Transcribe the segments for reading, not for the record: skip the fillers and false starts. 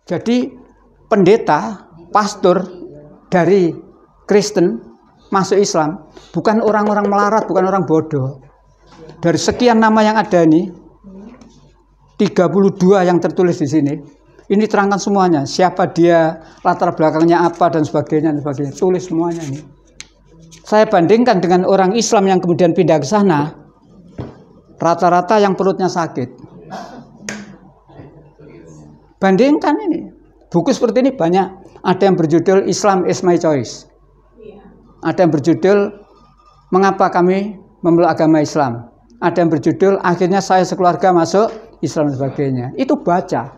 Jadi pendeta, pastor dari Kristen masuk Islam bukan orang-orang melarat, bukan orang bodoh. Dari sekian nama yang ada ini, 32 yang tertulis di sini, ini terangkan semuanya. Siapa dia, latar belakangnya apa dan sebagainya, tulis semuanya ini. Saya bandingkan dengan orang Islam yang kemudian pindah ke sana, rata-rata yang perutnya sakit. Bandingkan ini. Buku seperti ini banyak. Ada yang berjudul Islam is my choice. Ada yang berjudul Mengapa kami memeluk agama Islam. Ada yang berjudul Akhirnya saya sekeluarga masuk Islam dan sebagainya. Itu baca.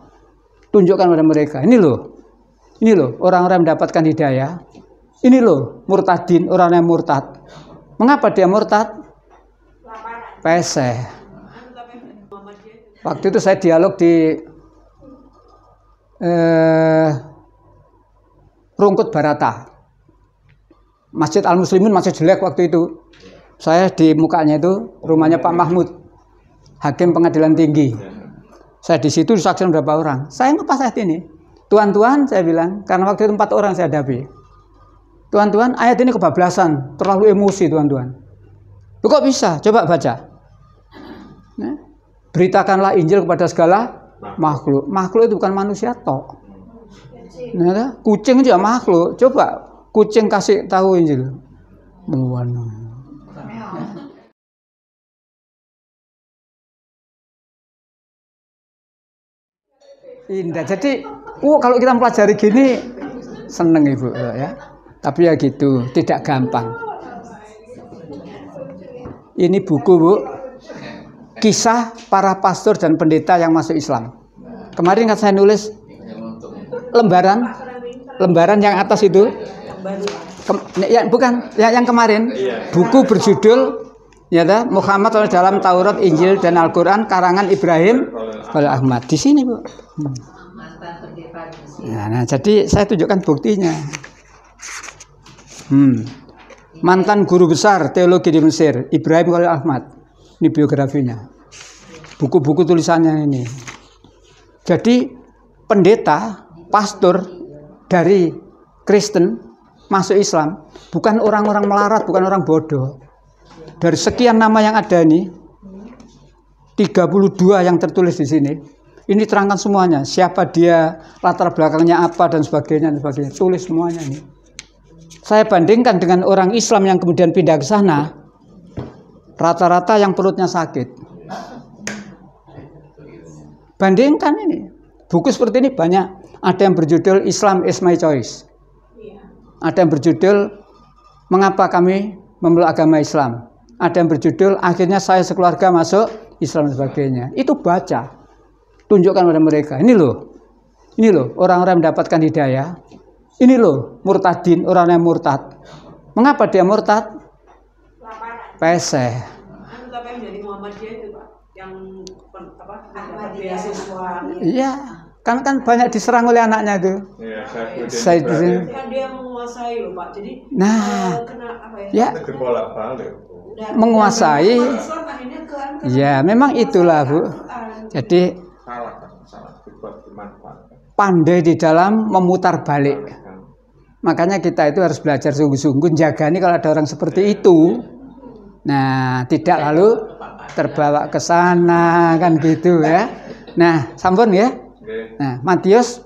Tunjukkan pada mereka. Ini loh orang-orang mendapatkan hidayah. Ini loh murtadin, orang yang murtad. Mengapa dia murtad? Peseh. Waktu itu saya dialog di Rungkut Barata, Masjid Al-Muslimin masih jelek waktu itu. Saya di mukanya itu rumahnya Pak Mahmud, Hakim Pengadilan Tinggi. Saya di situ disaksikan berapa orang. Saya ngepas ayat ini. Tuan-tuan, saya bilang, karena waktu itu 4 orang saya hadapi. Tuan-tuan, ayat ini kebablasan, terlalu emosi tuan-tuan. Kok bisa? Coba baca. Nah, beritakanlah Injil kepada segala makhluk. Makhluk itu bukan manusia tok. Nah, kucing juga makhluk. Coba kucing kasih tahu Injil. Indah. Jadi, kalau kita mempelajari gini seneng Ibu ya. Tapi ya gitu, tidak gampang. Ini buku, Bu. Kisah para pastor dan pendeta yang masuk Islam. Kemarin kan saya nulis lembaran yang atas itu. Bukan yang kemarin. Buku berjudul Muhammad dalam Taurat, Injil dan Al-Quran karangan Ibrahim Ahmad. Di sini, Bu. Nah, jadi saya tunjukkan buktinya. Mantan guru besar teologi di Mesir, Ibrahim Khalil Ahmad. Ini biografinya. Buku-buku tulisannya ini. Jadi pendeta, pastor dari Kristen masuk Islam bukan orang-orang melarat, bukan orang bodoh. Dari sekian nama yang ada ini, 32 yang tertulis di sini, ini terangkan semuanya. Siapa dia, latar belakangnya apa dan sebagainya, tulis semuanya ini. Saya bandingkan dengan orang Islam yang kemudian pindah ke sana, rata-rata yang perutnya sakit. Bandingkan ini. Buku seperti ini banyak. Ada yang berjudul Islam is my choice. Ada yang berjudul Mengapa kami memeluk agama Islam. Ada yang berjudul Akhirnya saya sekeluarga masuk Islam dan sebagainya. Itu baca. Tunjukkan pada mereka. Ini loh orang-orang mendapatkan hidayah. Ini loh murtadin, orang yang murtad. Mengapa dia murtad? Peseh. Iya, kan banyak diserang oleh anaknya itu. Saya dia menguasai loh Pak. Jadi menguasai. Ya, memang itulah Bu. Jadi pandai di dalam memutar balik. Makanya kita itu harus belajar sungguh-sungguh jagani kalau ada orang seperti itu. Nah, tidak lalu terbawa ke sana kan gitu ya. Nah, sampun ya. Nah, Matius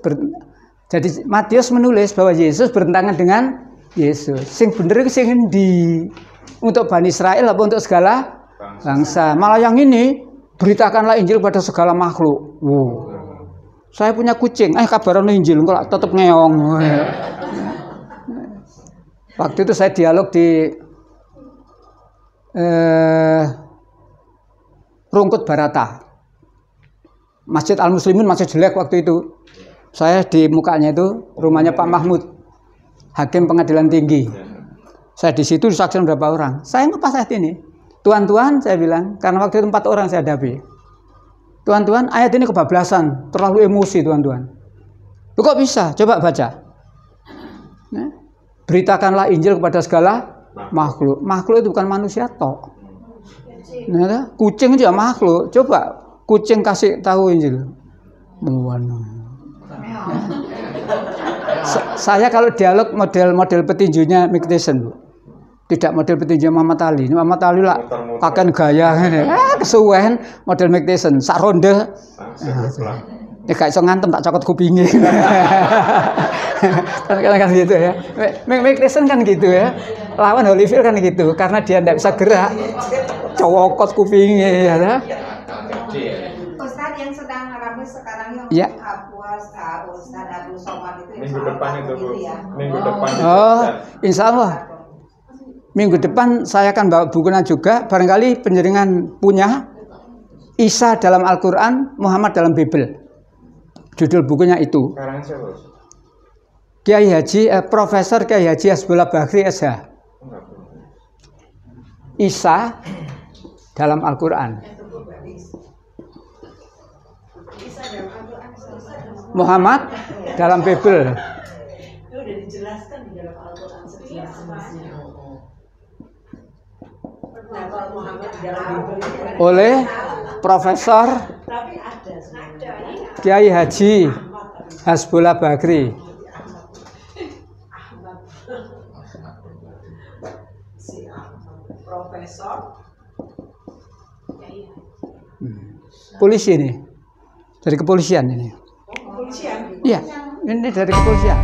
menulis bahwa Yesus bertentangan dengan Yesus. Sing bener itu sing endi? Untuk Bani Israel apa untuk segala bangsa? Malah yang ini beritakanlah Injil pada segala makhluk. Saya punya kucing, kabaran Injil kok tetap ngeong. Waktu itu saya dialog di Rungkut Barata, Masjid Al-Muslimin masih jelek waktu itu. Saya di mukanya itu rumahnya Pak Mahmud, Hakim Pengadilan Tinggi. Saya di situ disaksikan berapa orang. Saya ngepas ayat ini. Tuan-tuan, saya bilang, karena waktu itu 4 orang saya hadapi. Tuan-tuan, ayat ini kebablasan, terlalu emosi tuan-tuan. Kok bisa? Coba baca. Nah, beritakanlah Injil kepada segala makhluk. Makhluk itu bukan manusia tok. Nah, kucing juga makhluk. Coba kucing kasih tahu Injil. Saya kalau dialog model petinjunya Mike Tyson, Bu. Tidak model petinju Muhammad Ali. Muhammad Ali lah pakai gaya kesuwen model Mike Tyson sak ronde. Ya gak iso ngantem tak cokot kupinge. Kan gitu ya. Mike Tyson kan gitu ya. Lawan Holyfield kan gitu karena dia tidak bisa gerak. Cokot kupinge ya. Ustadz yang sedang ramai sekarang yang ya. Ustadz Abdul Somad itu minggu depan itu Bu. ya. Minggu depan itu. Oh, insya Allah. Minggu depan saya akan bawa bukunya juga. Barangkali penjaringan punya Isa dalam Al-Quran, Muhammad dalam Bible. Judul bukunya itu. Sekarang siapa? Kiai Haji, Profesor Kiai Haji Hasbullah Bakri SH. Isa dalam Al-Quran. Muhammad dalam Bible. Itu udah dijelaskan di dalam Al-Quran sejelas-jelasnya. Nah, kalau Muhammad di dalam Bible Oleh Profesor Kiai Haji Hasbullah Bakri. Profesor Polisi ini. Dari kepolisian ini. kepolisian. Iya, ini dari kepolisian.